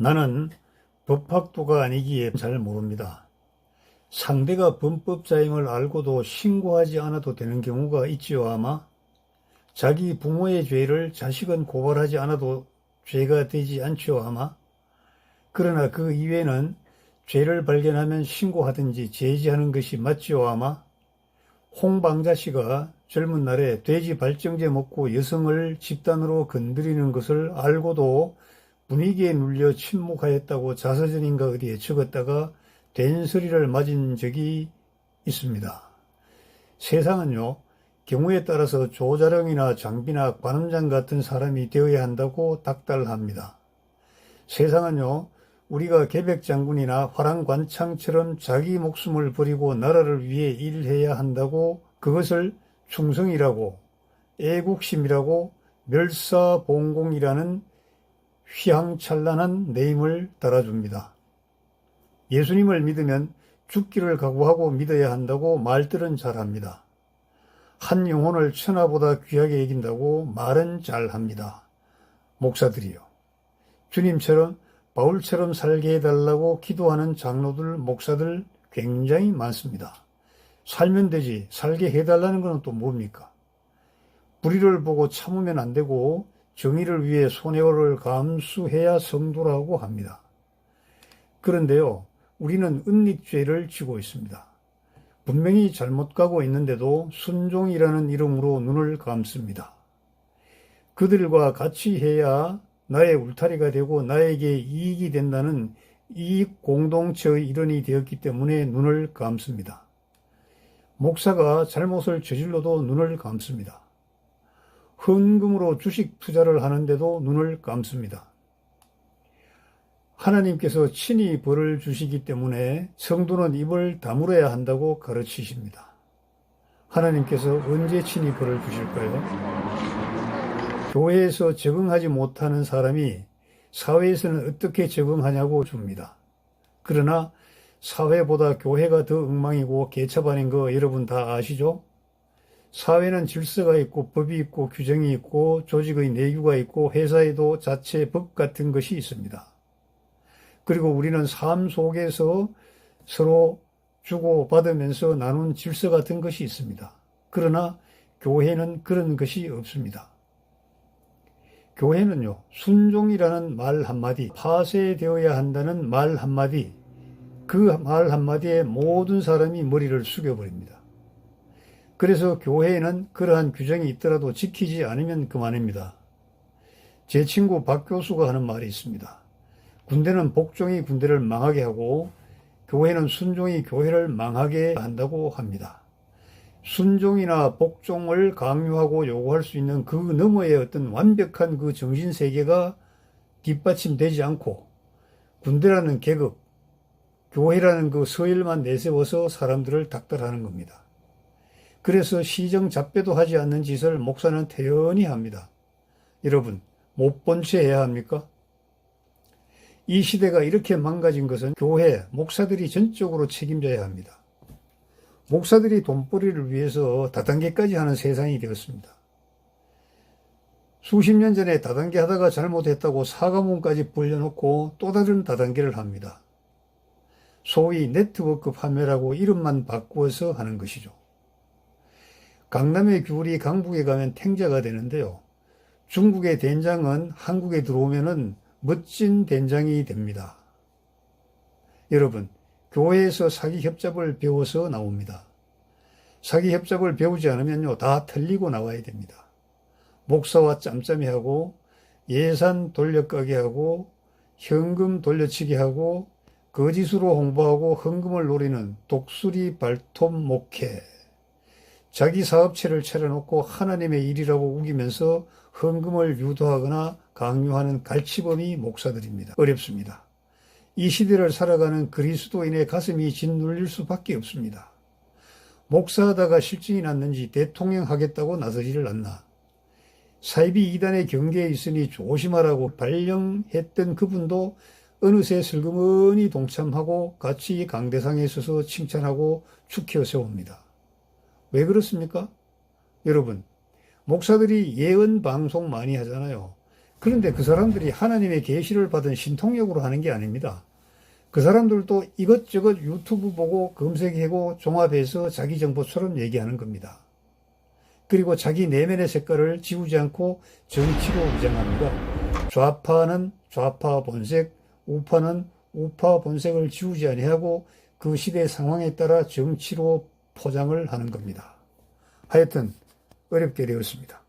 나는 법학도가 아니기에 잘 모릅니다. 상대가 범법자임을 알고도 신고하지 않아도 되는 경우가 있지요 아마? 자기 부모의 죄를 자식은 고발하지 않아도 죄가 되지 않지요 아마? 그러나 그 이외에는 죄를 발견하면 신고하든지 제지하는 것이 맞지요 아마? 홍방자 씨가 젊은 날에 돼지 발정제 먹고 여성을 집단으로 건드리는 것을 알고도 분위기에 눌려 침묵하였다고 자서전인가 어디에 적었다가 된소리를 맞은 적이 있습니다. 세상은요, 경우에 따라서 조자룡이나 장비나 관음장 같은 사람이 되어야 한다고 닥달합니다. 세상은요, 우리가 계백장군이나 화랑관창처럼 자기 목숨을 버리고 나라를 위해 일해야 한다고 그것을 충성이라고 애국심이라고 멸사봉공이라는 휘황찬란한 네임을 달아줍니다. 예수님을 믿으면 죽기를 각오하고 믿어야 한다고 말들은 잘합니다. 한 영혼을 천하보다 귀하게 여긴다고 말은 잘합니다. 목사들이요. 주님처럼 바울처럼 살게 해달라고 기도하는 장로들, 목사들 굉장히 많습니다. 살면 되지 살게 해달라는 건 또 뭡니까? 불의를 보고 참으면 안 되고 정의를 위해 손해를 감수해야 성도라고 합니다. 그런데요, 우리는 은닉죄를 지고 있습니다. 분명히 잘못 가고 있는데도 순종이라는 이름으로 눈을 감습니다. 그들과 같이 해야 나의 울타리가 되고 나에게 이익이 된다는 이익 공동체의 일원이 되었기 때문에 눈을 감습니다. 목사가 잘못을 저질러도 눈을 감습니다. 헌금으로 주식 투자를 하는데도 눈을 감습니다. 하나님께서 친히 벌을 주시기 때문에 성도는 입을 다물어야 한다고 가르치십니다. 하나님께서 언제 친히 벌을 주실까요? 교회에서 적응하지 못하는 사람이 사회에서는 어떻게 적응하냐고 줍니다. 그러나 사회보다 교회가 더 엉망이고 개차반인 거 여러분 다 아시죠? 사회는 질서가 있고 법이 있고 규정이 있고 조직의 내규가 있고 회사에도 자체 법 같은 것이 있습니다. 그리고 우리는 삶 속에서 서로 주고받으면서 나눈 질서 같은 것이 있습니다. 그러나 교회는 그런 것이 없습니다. 교회는요, 순종이라는 말 한마디, 파쇄되어야 한다는 말 한마디, 그 말 한마디에 모든 사람이 머리를 숙여버립니다. 그래서 교회에는 그러한 규정이 있더라도 지키지 않으면 그만입니다. 제 친구 박 교수가 하는 말이 있습니다. 군대는 복종이 군대를 망하게 하고 교회는 순종이 교회를 망하게 한다고 합니다. 순종이나 복종을 강요하고 요구할 수 있는 그 너머의 어떤 완벽한 그 정신세계가 뒷받침되지 않고 군대라는 계급, 교회라는 그 서열만 내세워서 사람들을 닥달하는 겁니다. 그래서 시정잡배도 하지 않는 짓을 목사는 태연히 합니다. 여러분, 못 본 채 해야 합니까? 이 시대가 이렇게 망가진 것은 교회, 목사들이 전적으로 책임져야 합니다. 목사들이 돈벌이를 위해서 다단계까지 하는 세상이 되었습니다. 수십 년 전에 다단계 하다가 잘못했다고 사과문까지 벌려놓고 또 다른 다단계를 합니다. 소위 네트워크 판매라고 이름만 바꾸어서 하는 것이죠. 강남의 귤이 강북에 가면 탱자가 되는데요. 중국의 된장은 한국에 들어오면은 멋진 된장이 됩니다. 여러분, 교회에서 사기협잡을 배워서 나옵니다. 사기협잡을 배우지 않으면요, 다 틀리고 나와야 됩니다. 목사와 짬짬이 하고, 예산 돌려가게 하고, 현금 돌려치기 하고, 거짓으로 홍보하고 헌금을 노리는 독수리 발톱 목회. 자기 사업체를 차려놓고 하나님의 일이라고 우기면서 헌금을 유도하거나 강요하는 갈치범이 목사들입니다. 어렵습니다. 이 시대를 살아가는 그리스도인의 가슴이 짓눌릴 수밖에 없습니다. 목사하다가 실증이 났는지 대통령 하겠다고 나서지를 않나. 사이비 이단의 경계에 있으니 조심하라고 발령했던 그분도 어느새 슬그머니 동참하고 같이 강대상에 서서 칭찬하고 축혀 세웁니다. 왜 그렇습니까? 여러분, 목사들이 예언 방송 많이 하잖아요. 그런데 그 사람들이 하나님의 계시를 받은 신통력으로 하는 게 아닙니다. 그 사람들도 이것저것 유튜브 보고 검색하고 종합해서 자기 정보처럼 얘기하는 겁니다. 그리고 자기 내면의 색깔을 지우지 않고 정치로 위장합니다. 좌파는 좌파 본색, 우파는 우파 본색을 지우지 아니하고 그 시대 상황에 따라 정치로 포장을 하는 겁니다. 하여튼 어렵게 되었습니다.